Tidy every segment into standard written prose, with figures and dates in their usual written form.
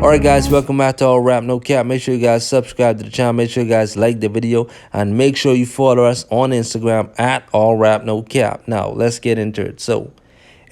Alright guys, welcome back to All Rap No Cap. Make sure you guys subscribe to the channel. Make sure you guys like the video. And make sure you follow us on Instagram at All Rap No Cap. Now, let's get into it. So,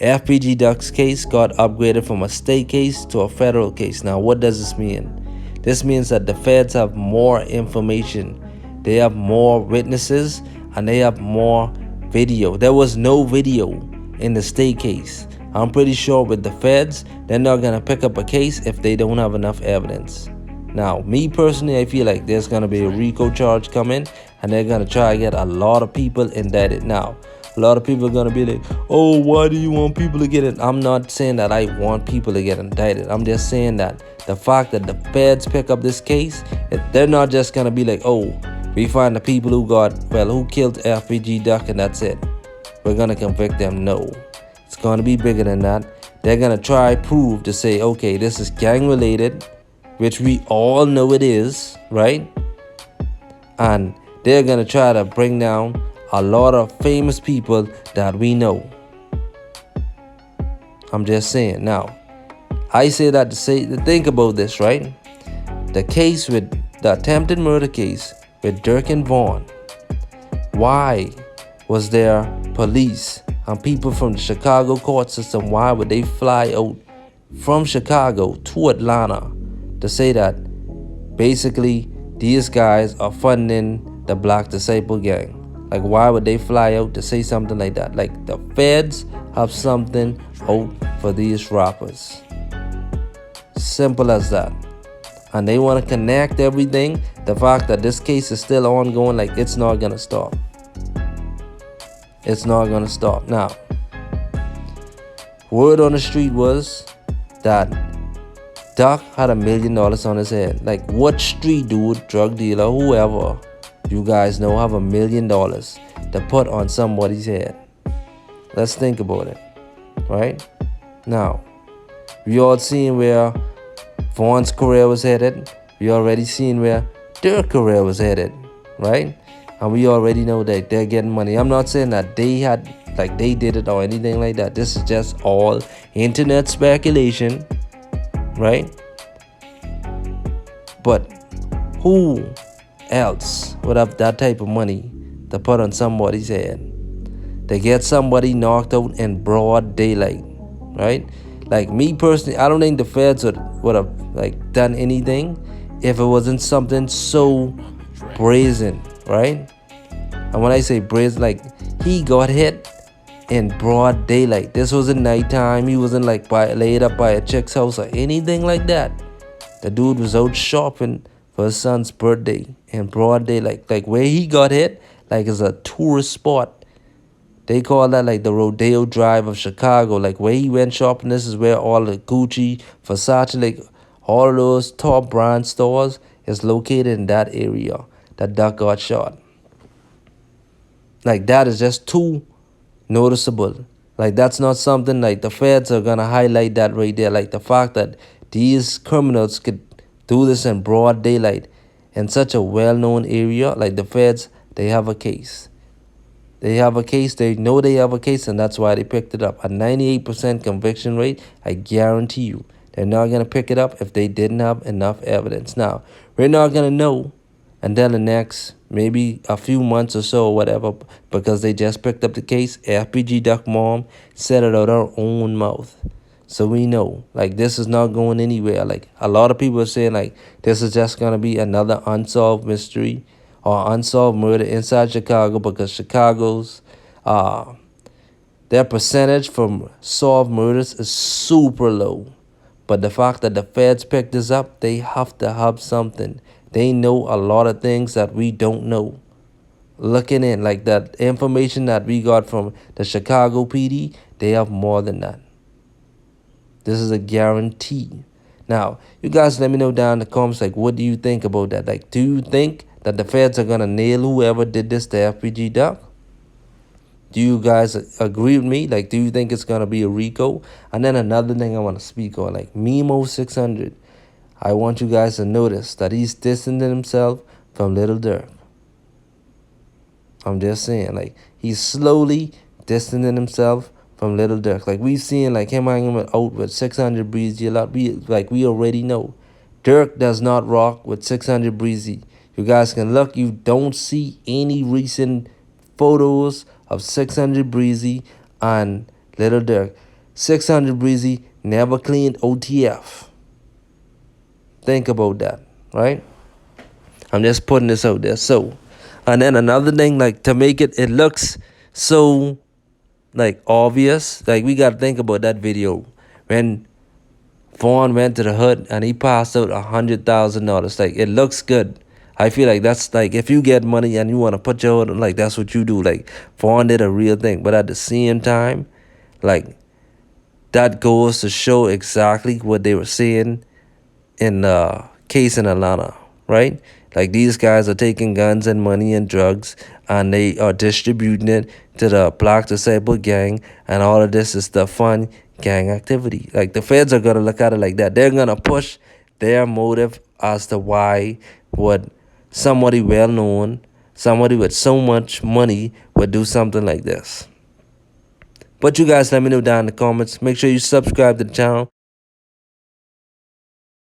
FBG Duck's case got upgraded from a state case to a federal case. Now, what does this mean? This means that the feds have more information. They have more witnesses and they have more video. There was no video in the state case. I'm pretty sure with the feds, they're not going to pick up a case if they don't have enough evidence. Now, me personally, I feel like there's going to be a RICO charge coming and they're going to try to get a lot of people indicted. Now, a lot of people are going to be like, oh, why do you want people to get it? I'm not saying that I want people to get indicted. I'm just saying that the fact that the feds pick up this case, they're not just going to be like, oh, we find the people who killed FBG Duck and that's it. We're going to convict them. No. It's going to be bigger than that. They're going to try prove to say, okay, this is gang related, which we all know it is, right? And they're going to try to bring down a lot of famous people that we know. I'm just saying. Now, I say that to think about this, right? The attempted murder case with Dirk and Vaughn. Why was there police and people from the Chicago court system? Why would they fly out from Chicago to Atlanta to say that basically these guys are funding the Black Disciple gang? Like, why would they fly out to say something like that? Like, the feds have something out for these rappers. Simple as that. And they want to connect everything. The fact that this case is still ongoing, like, it's not going to stop. It's not going to stop. Now, word on the street was that Duck had $1 million on his head. Like, what street dude, drug dealer, whoever you guys know have $1 million to put on somebody's head? Let's think about it, right? Now, we all seen where Vaughn's career was headed. We already seen where their career was headed, right? And we already know that they're getting money. I'm not saying that they did it or anything like that. This is just all internet speculation, right? But who else would have that type of money to put on somebody's head? To get somebody knocked out in broad daylight, right? Like, me personally, I don't think the feds would have done anything if it wasn't something so brazen, right? And when I say brazen, like, he got hit in broad daylight. This wasn't nighttime. He wasn't laid up by a chick's house or anything like that. The dude was out shopping for his son's birthday in broad daylight. Like, where he got hit, like, is a tourist spot. They call that like the Rodeo Drive of Chicago. Like, where he went shopping, this is where all the Gucci, Versace, like all of those top brand stores is located in that area that Duck got shot. Like, that is just too noticeable. Like, that's not something like the feds are gonna highlight that right there. Like, the fact that these criminals could do this in broad daylight in such a well-known area. Like, the feds, they have a case. They have a case. They know they have a case, and that's why they picked it up. A 98% conviction rate, I guarantee you. They're not going to pick it up if they didn't have enough evidence. Now, we're not going to know until the next maybe a few months or so or whatever, because they just picked up the case. FBG Duck mom said it out her own mouth. So we know, like, this is not going anywhere. Like, a lot of people are saying, like, this is just going to be another unsolved mystery or unsolved murder inside Chicago, because Chicago's their percentage from solved murders is super low. But the fact that the feds picked this up, they have to have something. They know a lot of things that we don't know. Looking in, like, that information that we got from the Chicago PD, they have more than that. This is a guarantee. Now, you guys let me know down in the comments, like, what do you think about that? Like, do you think that the feds are going to nail whoever did this to FBG Duck? Do you guys agree with me? Like, do you think it's going to be a RICO? And then another thing I want to speak on, like, Memo 600. I want you guys to notice that he's distancing himself from Little Dirk. I'm just saying, like, he's slowly distancing himself from Little Dirk. Like, we've seen, like, him hanging out with 600 Breezy a lot. We already know Dirk does not rock with 600 Breezy. You guys can look, you don't see any recent photos of 600 Breezy and Little Dirk. 600 Breezy never cleaned OTF. Think about that, right? I'm just putting this out there. So, and then another thing, like to make it looks so like obvious, like we gotta think about that video when Vaughn went to the hood and he passed out $100,000. Like it looks good. I feel like that's like if you get money and you want to put your hood, like that's what you do. Like Vaughn did a real thing, but at the same time, like that goes to show exactly what they were saying in the case in Atlanta, right? Like these guys are taking guns and money and drugs and they are distributing it to the Black Disabled Gang, and all of this is the fun gang activity. Like the feds are gonna look at it like that. They're gonna push their motive as to why would somebody well known, somebody with so much money would do something like this. But you guys let me know down in the comments. Make sure you subscribe to the channel.